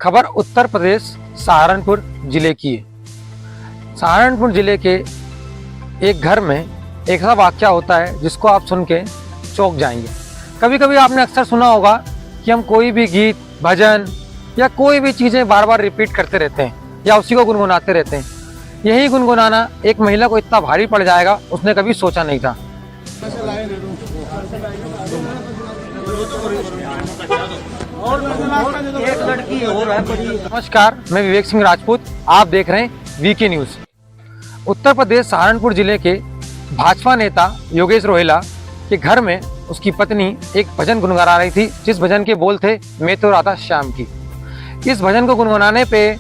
खबर उत्तर प्रदेश सहारनपुर जिले की है। सहारनपुर जिले के एक घर में एक ऐसा वाकया होता है जिसको आप सुन के चौंक जाएंगे। कभी कभी आपने अक्सर सुना होगा कि हम कोई भी गीत, भजन या कोई भी चीज़ें बार बार रिपीट करते रहते हैं या उसी को गुनगुनाते रहते हैं। यही गुनगुनाना एक महिला को इतना भारी पड़ जाएगा उसने कभी सोचा नहीं था। एक लड़की और है बड़ी। नमस्कार, मैं विवेक सिंह राजपूत, आप देख रहे हैं वीके न्यूज। उत्तर प्रदेश सहारनपुर जिले के भाजपा नेता योगेश रोहेला के घर में उसकी पत्नी एक भजन गुनगुना रही थी, जिस भजन के बोल थे मैं तो राधा श्याम की। इस भजन को गुनगुनाने पे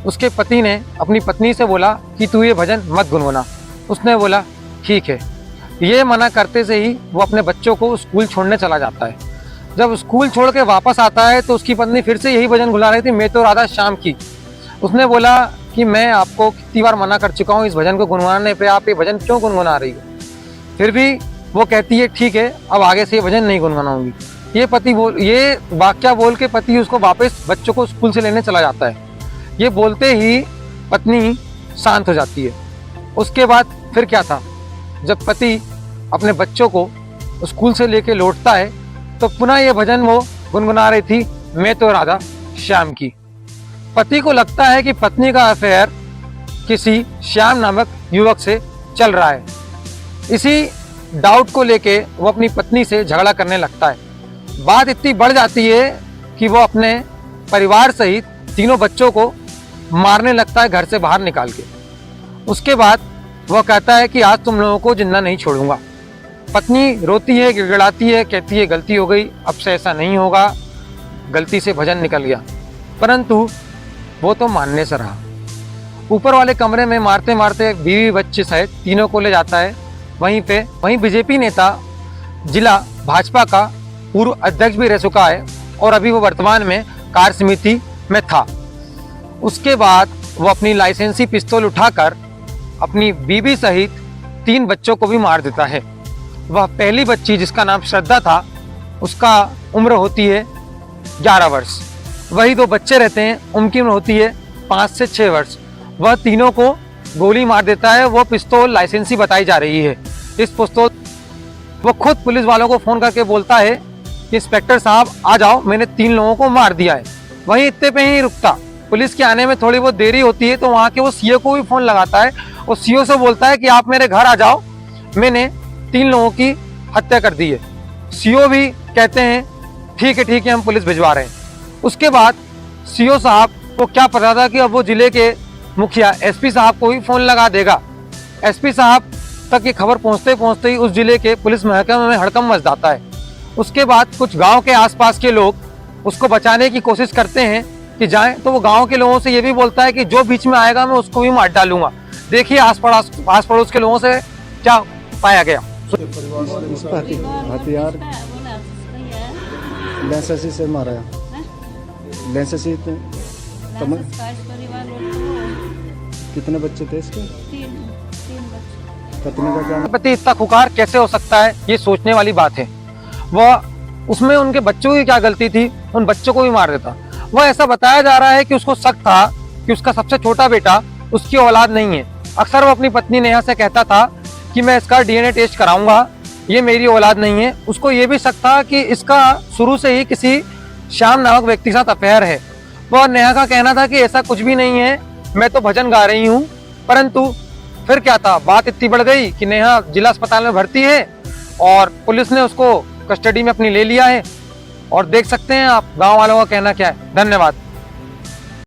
उसके पति ने अपनी पत्नी से बोला कि तू ये भजन मत गुनगुना। उसने बोला ठीक है। ये मना करते से ही वो अपने बच्चों को स्कूल छोड़ने चला जाता है। जब स्कूल छोड़ के वापस आता है तो उसकी पत्नी फिर से यही भजन गुनगुना रही थी, मैं तो राधा श्याम की। उसने बोला कि मैं आपको कितनी बार मना कर चुका हूँ इस भजन को गुनगुनाने पे, आप ये भजन क्यों गुनगुना रही हो? फिर भी वो कहती है ठीक है, अब आगे से ये भजन नहीं गुनगुनाऊंगी। ये वाक्या बोल के पति उसको वापस बच्चों को स्कूल से लेने चला जाता है। ये बोलते ही पत्नी शांत हो जाती है। उसके बाद फिर क्या था, जब पति अपने बच्चों को स्कूल से लेके लौटता है तो पुनः ये भजन वो गुनगुना रही थी, मैं तो राधा श्याम की। पति को लगता है कि पत्नी का अफेयर किसी श्याम नामक युवक से चल रहा है। इसी डाउट को लेके वो अपनी पत्नी से झगड़ा करने लगता है। बात इतनी बढ़ जाती है कि वो अपने परिवार सहित तीनों बच्चों को मारने लगता है घर से बाहर निकाल के। उसके बाद वह कहता है कि आज तुम लोगों को जिंदा नहीं छोड़ूंगा। पत्नी रोती है, गिड़गिड़ाती है, कहती है गलती हो गई, अब से ऐसा नहीं होगा, गलती से भजन निकल गया। परंतु वो तो मानने से रहा। ऊपर वाले कमरे में मारते मारते बीवी बच्चे सहित तीनों को ले जाता है। वहीं बीजेपी नेता जिला भाजपा का पूर्व अध्यक्ष भी रह चुका है और अभी वो वर्तमान में कार्य समिति में था। उसके बाद वो अपनी लाइसेंसी पिस्तौल उठाकर अपनी बीवी सहित 3 बच्चों को भी मार देता है। वह पहली बच्ची जिसका नाम श्रद्धा था, उसका उम्र होती है 11 वर्ष। वही 2 बच्चे रहते हैं, उनकी उम्र होती है 5 से 6 वर्ष। वह तीनों को गोली मार देता है। वो पिस्तौल लाइसेंसी बताई जा रही है। इस पिस्तौल वो खुद पुलिस वालों को फोन करके बोलता है कि इंस्पेक्टर साहब आ जाओ, मैंने 3 लोगों को मार दिया है। वहीं इतने पे ही रुकता। पुलिस के आने में थोड़ी बहुत देरी होती है तो वहाँ के वो सीओ को भी फोन लगाता है और सीओ से बोलता है कि आप मेरे घर आ जाओ, मैंने 3 लोगों की हत्या कर दी है। सीओ भी कहते हैं ठीक है, हम पुलिस भिजवा रहे हैं। उसके बाद सीओ साहब को क्या पता था कि अब वो जिले के मुखिया एसपी साहब को ही फोन लगा देगा। एसपी साहब तक ये खबर पहुंचते पहुंचते ही उस जिले के पुलिस महकमे में हड़कंप मच जाता है। उसके बाद कुछ गांव के आसपास के लोग उसको बचाने की कोशिश करते हैं कि जाएं, तो वो गांव के लोगों से ये भी बोलता है कि जो बीच में आएगा मैं उसको भी मार डालूंगा। देखिए आस पड़ोस के लोगों से क्या पाया गया। हथियार लाइसेंसी से मारा है। लाइसेंसी कितने बच्चे थे इसके? 3 बच्चे। पत्नी का क्या? पति इतना खुकार कैसे हो सकता है, ये सोचने वाली बात है। वह उसमें उनके बच्चों की क्या गलती थी, उन बच्चों को भी मार देता। वह ऐसा बताया जा रहा है कि उसको शक था कि उसका सबसे छोटा बेटा उसकी औलाद नहीं है। अक्सर वो अपनी पत्नी नेहा से कहता था कि मैं इसका डीएनए टेस्ट कराऊंगा, ये मेरी औलाद नहीं है। उसको ये भी शक था कि इसका शुरू से ही किसी श्याम नामक व्यक्ति के साथ अफेयर है। वह नेहा का कहना था कि ऐसा कुछ भी नहीं है, मैं तो भजन गा रही हूँ। परंतु फिर क्या था, बात इतनी बढ़ गई कि नेहा जिला अस्पताल में भर्ती है और पुलिस ने उसको कस्टडी में अपनी ले लिया है। और देख सकते हैं आप गाँव वालों का कहना क्या है। धन्यवाद।